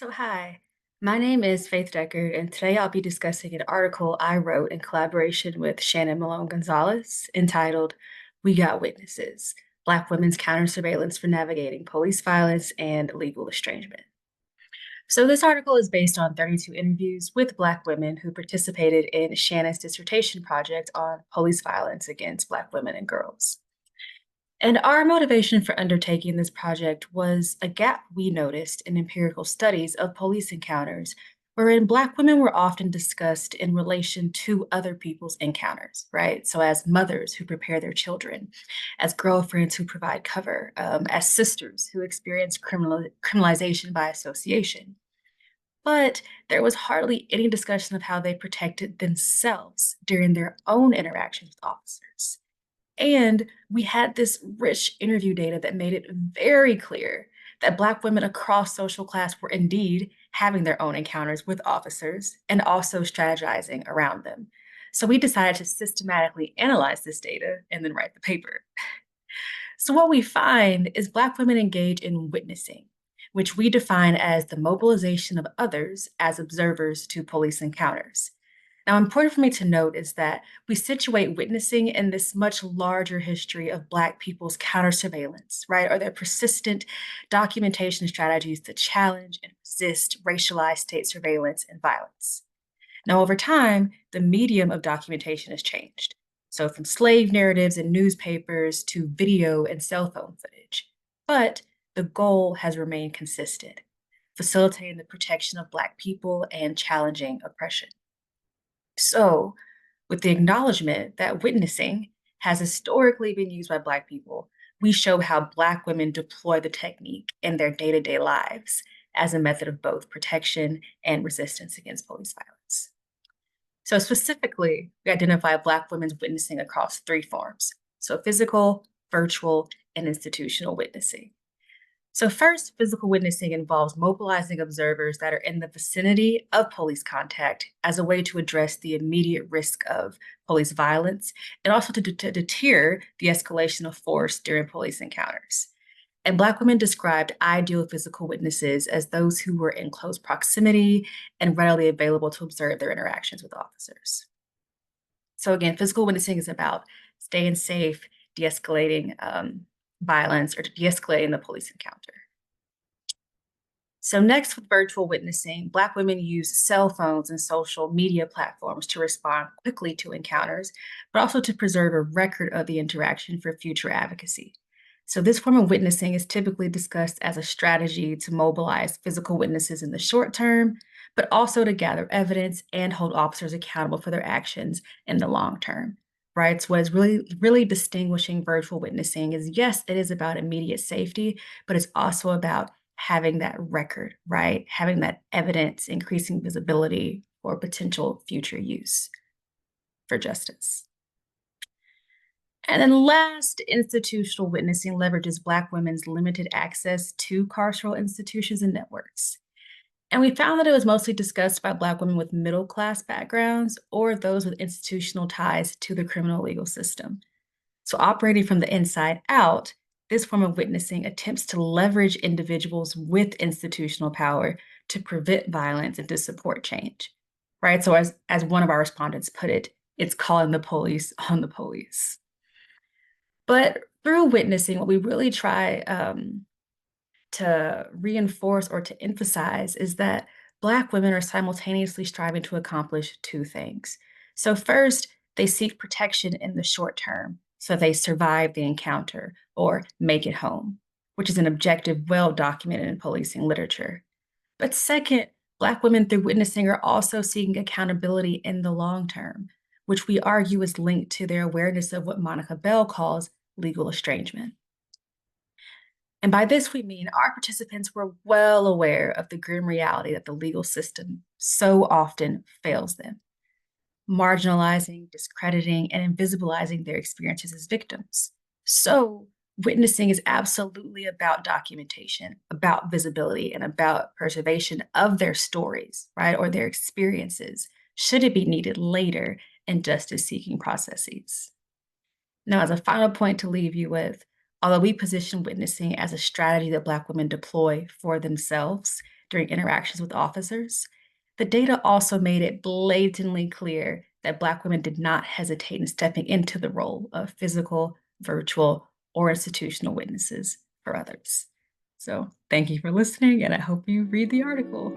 Hi, my name is Faith Deckard, and today I'll be discussing an article I wrote in collaboration with Shannon Malone Gonzalez entitled We Got Witnesses: Black Women's Counter Surveillance for Navigating Police Violence and Legal Estrangement. So, this article is based on 32 interviews with Black women who participated in Shannon's dissertation project on police violence against Black women and girls. And our motivation for undertaking this project was a gap we noticed in empirical studies of police encounters, wherein Black women were often discussed in relation to other people's encounters, right? So, as mothers who prepare their children, as girlfriends who provide cover, as sisters who experience criminalization by association. But there was hardly any discussion of how they protected themselves during their own interactions with officers. And we had this rich interview data that made it very clear that Black women across social class were indeed having their own encounters with officers and also strategizing around them. So we decided to systematically analyze this data and then write the paper. So what we find is Black women engage in witnessing, which we define as the mobilization of others as observers to police encounters. Now, important for me to note is that we situate witnessing in this much larger history of Black people's counter surveillance, right? Or their persistent documentation strategies to challenge and resist racialized state surveillance and violence. Now, over time, the medium of documentation has changed. So, from slave narratives and newspapers to video and cell phone footage. But the goal has remained consistent, facilitating the protection of Black people and challenging oppression. So, with the acknowledgement that witnessing has historically been used by Black people, we show how Black women deploy the technique in their day to day lives as a method of both protection and resistance against police violence. So, specifically, we identify Black women's witnessing across three forms: so, physical, virtual, and institutional witnessing. So, first, physical witnessing involves mobilizing observers that are in the vicinity of police contact as a way to address the immediate risk of police violence and also to deter the escalation of force during police encounters. And Black women described ideal physical witnesses as those who were in close proximity and readily available to observe their interactions with officers. So, again, physical witnessing is about staying safe, de escalating violence, or de escalating the police encounter. So, next, with virtual witnessing, Black women use cell phones and social media platforms to respond quickly to encounters, but also to preserve a record of the interaction for future advocacy. So, this form of witnessing is typically discussed as a strategy to mobilize physical witnesses in the short term, but also to gather evidence and hold officers accountable for their actions in the long term. Right. So, what is really distinguishing virtual witnessing is yes, it is about immediate safety, but it's also about having that record, right? Having that evidence, increasing visibility for potential future use for justice. And then last, institutional witnessing leverages Black women's limited access to carceral institutions and networks. And we found that it was mostly discussed by Black women with middle class backgrounds or those with institutional ties to the criminal legal system. So, operating from the inside out, this form of witnessing attempts to leverage individuals with institutional power to prevent violence and to support change. Right. So, as one of our respondents put it, it's calling the police on the police. But through witnessing, what we really try to reinforce or to emphasize is that Black women are simultaneously striving to accomplish two things. So, first, they seek protection in the short term, so they survive the encounter or make it home, which is an objective well documented in policing literature. But second, Black women through witnessing are also seeking accountability in the long term, which we argue is linked to their awareness of what Monica Bell calls legal estrangement. And by this, we mean our participants were well aware of the grim reality that the legal system so often fails them, marginalizing, discrediting, and invisibilizing their experiences as victims. So, witnessing is absolutely about documentation, about visibility, and about preservation of their stories, right, or their experiences, should it be needed later in justice seeking processes. Now, as a final point to leave you with, although we position witnessing as a strategy that Black women deploy for themselves during interactions with officers. The data also made it blatantly clear that Black women did not hesitate in stepping into the role of physical, virtual, or institutional witnesses for others. So thank you for listening, and I hope you read the article.